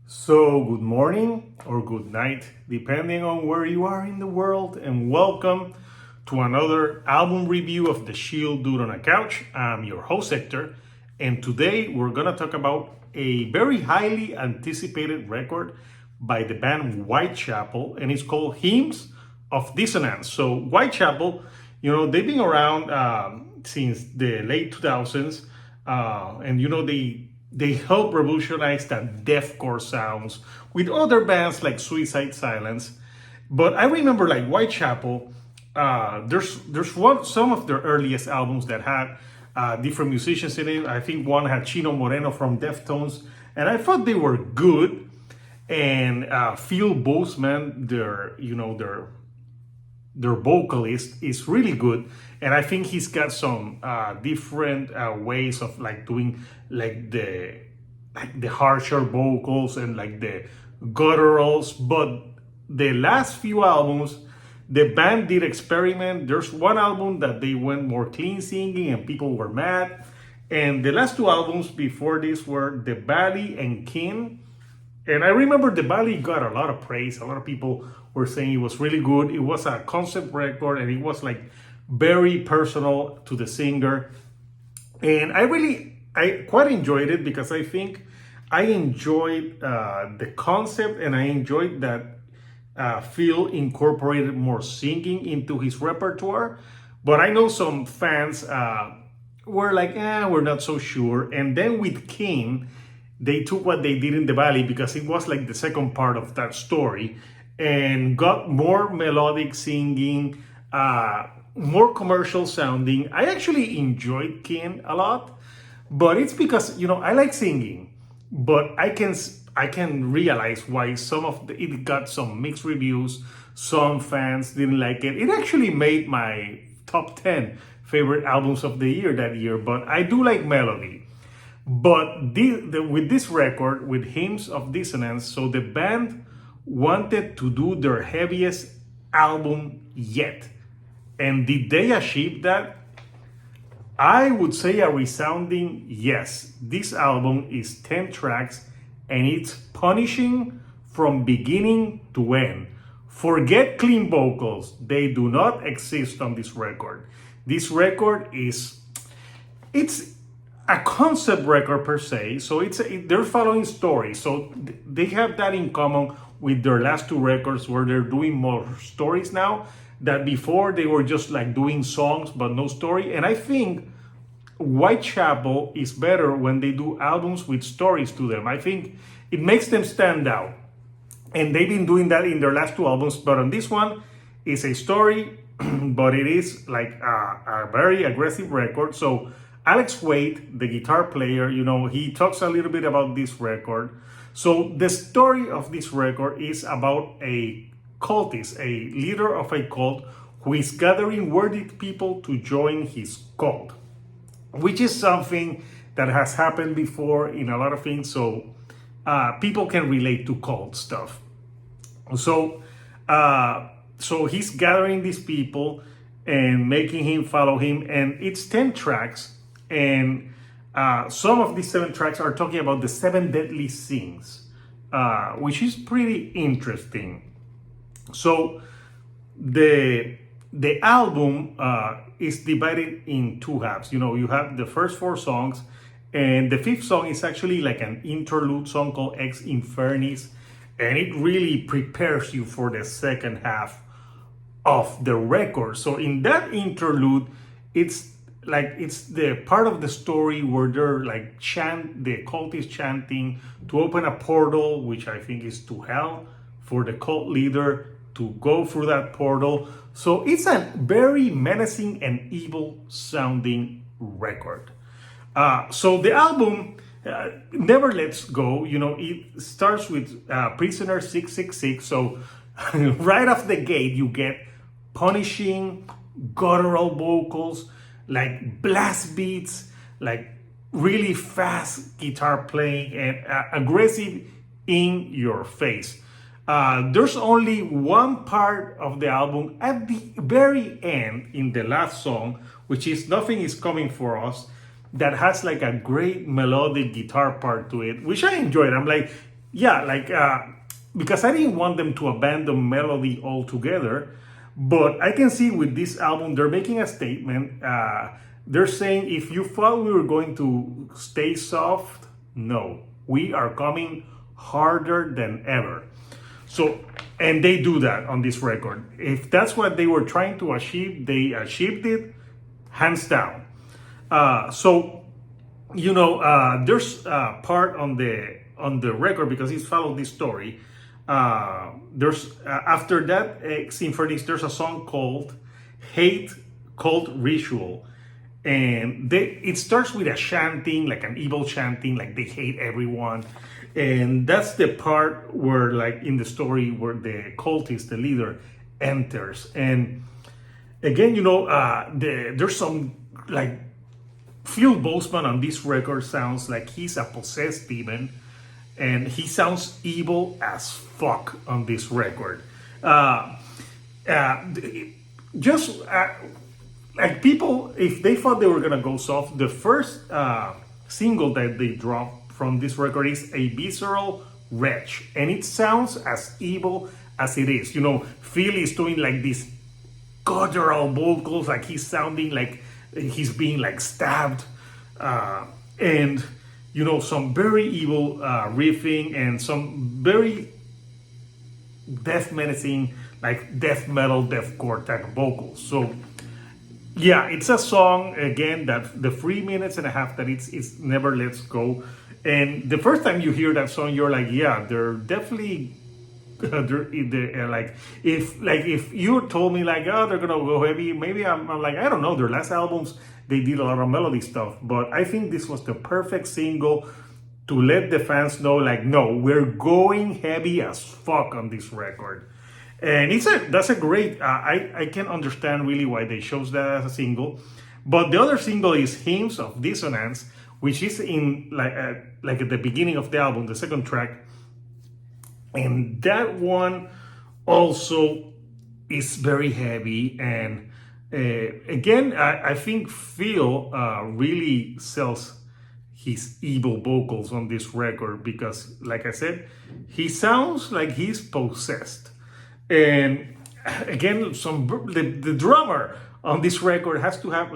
So, good morning or good night, depending on where you are in the world, and welcome to another album review of The Shield Dude on a Couch. I'm your host, Hector, and today we're gonna talk about a very highly anticipated record by the band Whitechapel, and it's called Hymns of Dissonance. So, Whitechapel, they've been around since the late 2000s, and they helped revolutionize that deathcore sounds with other bands like Suicide Silence. But I remember like Whitechapel. There's some of their earliest albums that had different musicians in it. I think one had Chino Moreno from Deftones, and I thought they were good. And Phil Boseman, their vocalist, is really good, and I think he's got some different ways of like doing like the harsher vocals and like the gutturals. But the last few albums, the band did experiment. There's one album that they went more clean singing and people were mad, and the last two albums before this were The Valley and Kin. And I remember The Valley got a lot of praise. A lot of people were saying it was really good. It was a concept record and it was like very personal to the singer. And I quite enjoyed it because I think I enjoyed the concept, and I enjoyed that Phil incorporated more singing into his repertoire. But I know some fans were like, we're not so sure. And then with King, they took what they did in The Valley, because it was like the second part of that story, and got more melodic singing, more commercial sounding. I actually enjoyed Ken a lot, but it's because I like singing, but I can realize why it got some mixed reviews. Some fans didn't like it. It actually made my top 10 favorite albums of the year that year, but I do like melody. But with this record, with Hymns of Dissonance, so the band wanted to do their heaviest album yet. And did they achieve that? I would say a resounding yes. This album is 10 tracks and it's punishing from beginning to end. Forget clean vocals. They do not exist on this record. This record it's a concept record per se, so they're following stories. So they have that in common with their last two records, where they're doing more stories now. That before they were just like doing songs but no story. And I think Whitechapel is better when they do albums with stories to them. I think it makes them stand out, and they've been doing that in their last two albums. But on this one, it's a story, but it is like a very aggressive record. So Alex Wade, the guitar player, he talks a little bit about this record. So the story of this record is about a cultist, a leader of a cult, who is gathering worthy people to join his cult, which is something that has happened before in a lot of things. So people can relate to cult stuff. So he's gathering these people and making him follow him, and it's 10 tracks. And some of these 7 tracks are talking about the 7 deadly sins, which is pretty interesting. So the album is divided in two halves. You have the first 4 songs, and the 5th song is actually like an interlude song called Ex Infernis, and it really prepares you for the second half of the record. So in that interlude, it's the part of the story where they're like the cult is chanting to open a portal, which I think is to hell, for the cult leader to go through that portal. So it's a very menacing and evil sounding record. So the album never lets go. It starts with Prisoner 666. So right off the gate, you get punishing guttural vocals, like blast beats, like really fast guitar playing, and aggressive in your face. There's only one part of the album at the very end, in the last song, which is Nothing Is Coming For Us, that has like a great melodic guitar part to it, which I enjoyed. I'm like, yeah, like because I didn't want them to abandon melody altogether, but I can see with this album they're making a statement. They're saying if you thought we were going to stay soft, no, we are coming harder than ever. So, and they do that on this record. If that's what they were trying to achieve, they achieved it, hands down. So, there's part on the record because he's followed this story. There's after that symphonies, there's a song called "Hate Called Ritual," and it starts with a chanting, like an evil chanting, like they hate everyone, and that's the part where, like in the story, where the cultist, the leader, enters, and again, there's some like Phil Boseman on this record sounds like he's a possessed demon, and he sounds evil as fuck on this record. Uh, uh, just like people, if they thought they were gonna go soft, the first single that they dropped from this record is A Visceral Wretch, and it sounds as evil as it is. Phil is doing like these guttural vocals, like he's sounding like he's being like stabbed, and some very evil riffing and some very death menacing, like death metal, deathcore type of vocals. So yeah, it's a song again that the 3 minutes and a half that it's never lets go. And the first time you hear that song, you're like, yeah, they're definitely if you told me like, oh, they're gonna go heavy, maybe I'm like, I don't know, their last albums they did a lot of melody stuff, but I think this was the perfect single to let the fans know, like, no, we're going heavy as fuck on this record. And that's a great I can understand really why they chose that as a single. But the other single is Hymns of Dissonance, which is in like at the beginning of the album, the second track. And that one also is very heavy. And again, I think Phil really sells his evil vocals on this record because, like I said, he sounds like he's possessed. And again, the drummer on this record has to have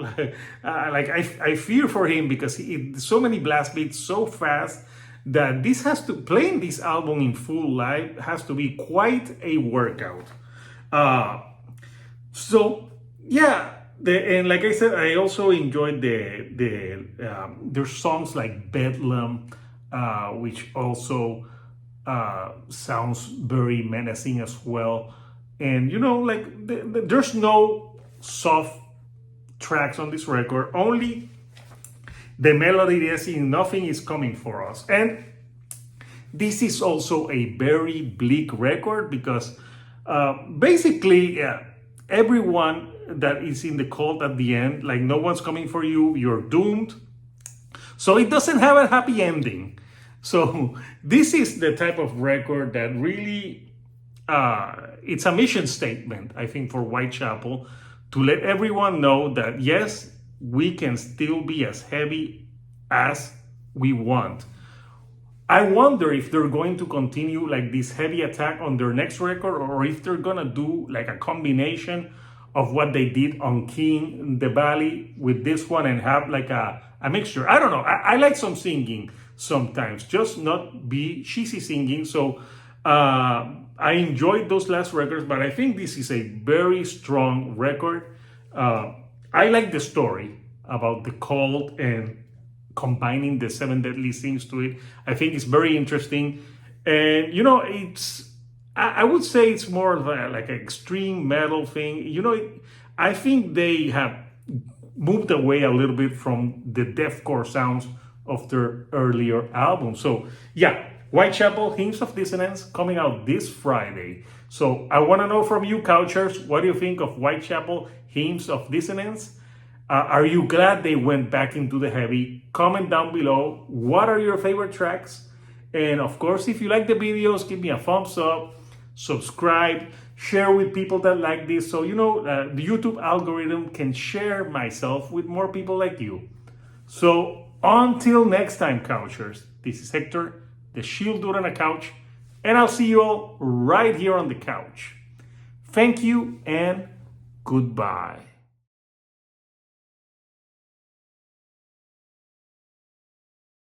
I fear for him because so many blast beats so fast that this has to playing this album in full live has to be quite a workout. So yeah, and like I said, I also enjoyed their songs like Bedlam, which also sounds very menacing as well. And there's no soft tracks on this record, only the melody. Nothing is coming for us. And this is also a very bleak record because basically everyone that is in the cult at the end, like no one's coming for you, you're doomed. So it doesn't have a happy ending. So this is the type of record that really it's a mission statement, I think, for Whitechapel, to let everyone know that yes, we can still be as heavy as we want. I wonder if they're going to continue like this heavy attack on their next record, or if they're gonna do like a combination of what they did on King the Valley with this one and have like a mixture. I don't know. I like some singing sometimes, just not be cheesy singing. So I enjoyed those last records, but I think this is a very strong record. I like the story about the cult and combining the seven deadly sins to it. I think it's very interesting. And, I would say it's more of like an extreme metal thing. I think they have moved away a little bit from the deathcore sounds of their earlier albums. So, yeah, Whitechapel, Hymns of Dissonance, coming out this Friday. So I want to know from you, Couchers, what do you think of Whitechapel, Hymns of Dissonance? Are you glad they went back into the heavy? Comment down below. What are your favorite tracks? And of course, if you like the videos, give me a thumbs up, subscribe, share with people that like this. So, the YouTube algorithm can share myself with more people like you. So until next time, Couchers, this is Hector, the Shield Dude on a Couch, and I'll see you all right here on the couch. Thank you and goodbye.